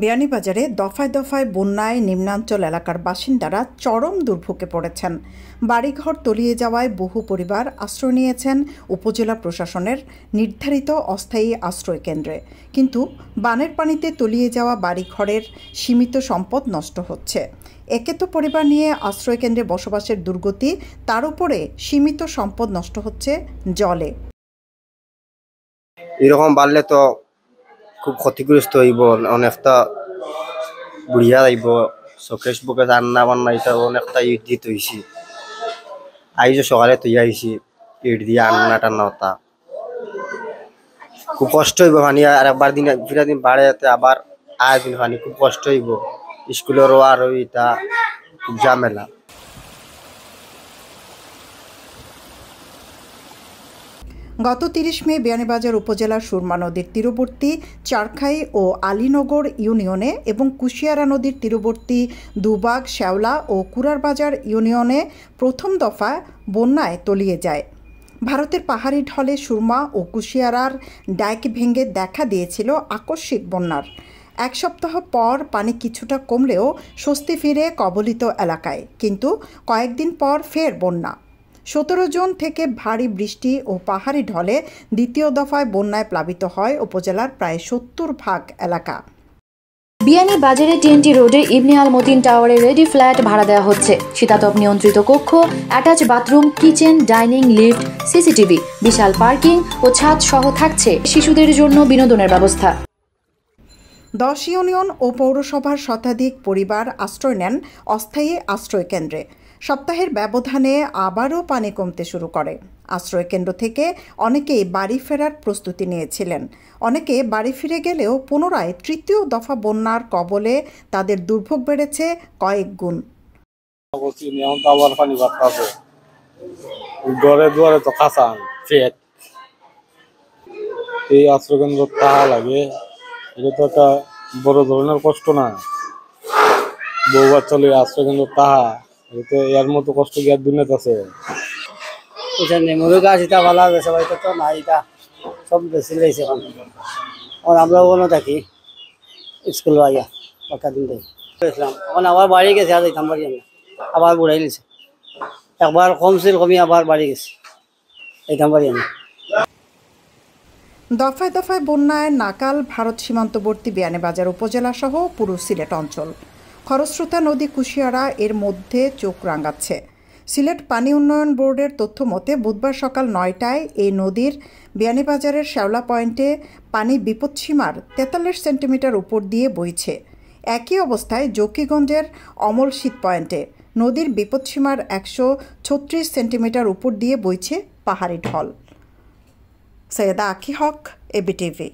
বিয়ানীবাজারে দফায় দফায় বন্যায় নিম্নাঞ্চল এলাকার বাসিন্দারা চরম দুর্ভোগে পড়েছেন। বাড়িঘর তলিয়ে যাওয়ায় বহু পরিবার আশ্রয় নিয়েছেন উপজেলা প্রশাসনের নির্ধারিত অস্থায়ী আশ্রয় কেন্দ্রে। কিন্তু বানের পানিতে তলিয়ে যাওয়া বাড়িঘরের সীমিত সম্পদ নষ্ট হচ্ছে। একে তো পরিবার নিয়ে আশ্রয় কেন্দ্রে বসবাসের দুর্গতি, তার উপরে সীমিত সম্পদ নষ্ট হচ্ছে জলে। এরকম বাড়লে তো খুব ক্ষতিগ্রস্ত হইব, অনেকটা বুড়িয়া যাইব, চকেশ বুকে রান্না বান্না এটা অনেকটা ইট দিয়ে তৈছি। আইজ সকালে তৈ আইছি ইট দিয়ে রান্না টান্না হতা, খুব কষ্ট হইব। পানি আর একবার দিন ফিরা দিন বাড়ে আবার আয় দিন পানি, খুব কষ্ট হইব। স্কুলেরও আর এটা খুব ঝামেলা। গত ৩০ মে বিয়ানীবাজার উপজেলার সুরমা নদীর তীরবর্তী চারখাই ও আলীনগর ইউনিয়নে এবং কুশিয়ারা নদীর তীরবর্তী দুবাগ, শেওলা ও কুরারবাজার ইউনিয়নে প্রথম দফা বন্যায় তলিয়ে যায়। ভারতের পাহাড়ি ঢলে সুরমা ও কুশিয়ারার ডাইক ভেঙে দেখা দিয়েছিল আকস্মিক বন্যার। এক সপ্তাহ পর পানি কিছুটা কমলেও স্বস্তি ফিরে কবলিত এলাকায়, কিন্তু কয়েকদিন পর ফের বন্যা। ১৭ জুন থেকে ভারী বৃষ্টি ও পাহাড়ি ঢলে দ্বিতীয় দফায় বন্যায় প্লাবিত হয় উপজেলার প্রায় ৭০% এলাকা। বিয়ানীবাজারে টিএনটি রোডে ইবনে আল মতিন টাওয়ারে রেডি ফ্ল্যাট ভাড়া দেওয়া হচ্ছে। শীতাতপ নিয়ন্ত্রিত কক্ষ, attach bathroom, kitchen, dining, lift, CCTV, বিশাল পার্কিং ও ছাদ সহ থাকছে শিশুদের জন্য বিনোদনের ব্যবস্থা। ১০ ইউনিয়ন ও পৌরসভার শতাধিক পরিবার আশ্রয় নেন অস্থায়ী আশ্রয় কেন্দ্রে। সপ্তাহের ব্যবধানে আবারও পানি কমতে শুরু করে। আশ্রয় কেন্দ্র থেকে অনেকেই বাড়ি ফেরার প্রস্তুতি নিয়েছিলেন। অনেকে বাড়ি ফিরে গেলেও পুনরায় তৃতীয় দফা বন্যার কবলে তাদের দুর্ভোগ বেড়েছে কয়েক গুণ। এই আশ্রয় কেন্দ্র তাহা লাগে, এটা তো একটা বড় ধরনের কষ্ট না। বউ বাচ্চা লই আশ্রয় কেন্দ্র তাহা, এটা এর মতো কষ্ট কি আর দুনিয়াতে আছে? নেমুরু গাছ এটা ভালো আছে, সবাই তো না, এটা সব বেশি লেগেছে। এখন আমরা ওখানে থাকি, স্কুল আইয়া বাচ্চা দিন দেখলাম। এখন আবার বাড়ি গেছে, আর যেতাম বাড়ি আমি আবার বুড়াই নিছে। একবার কমছিল, কমি আবার বাড়ি গেছে, এইতাম বাড়ি আমি। দফায় দফায় বন্যায় নাকাল ভারত সীমান্তবর্তী বিয়ানীবাজার উপজেলা সহ পুরো সিলেট অঞ্চল। খরস্রোতা নদী কুশিয়ারা এর মধ্যে চোখ রাঙাচ্ছে। সিলেট পানি উন্নয়ন বোর্ডের তথ্য মতে বুধবার সকাল ৯টায় এই নদীর বিয়ানীবাজারের শেওলা পয়েন্টে পানি বিপদসীমার ৪৩ সেন্টিমিটার উপর দিয়ে বইছে। একই অবস্থায় জকিগঞ্জের অমল শীত পয়েন্টে নদীর বিপদসীমার ১৩৬ সেন্টিমিটার উপর দিয়ে বইছে পাহাড়ি ঢল। সৈয়দা আখি হক, এবিটিভি।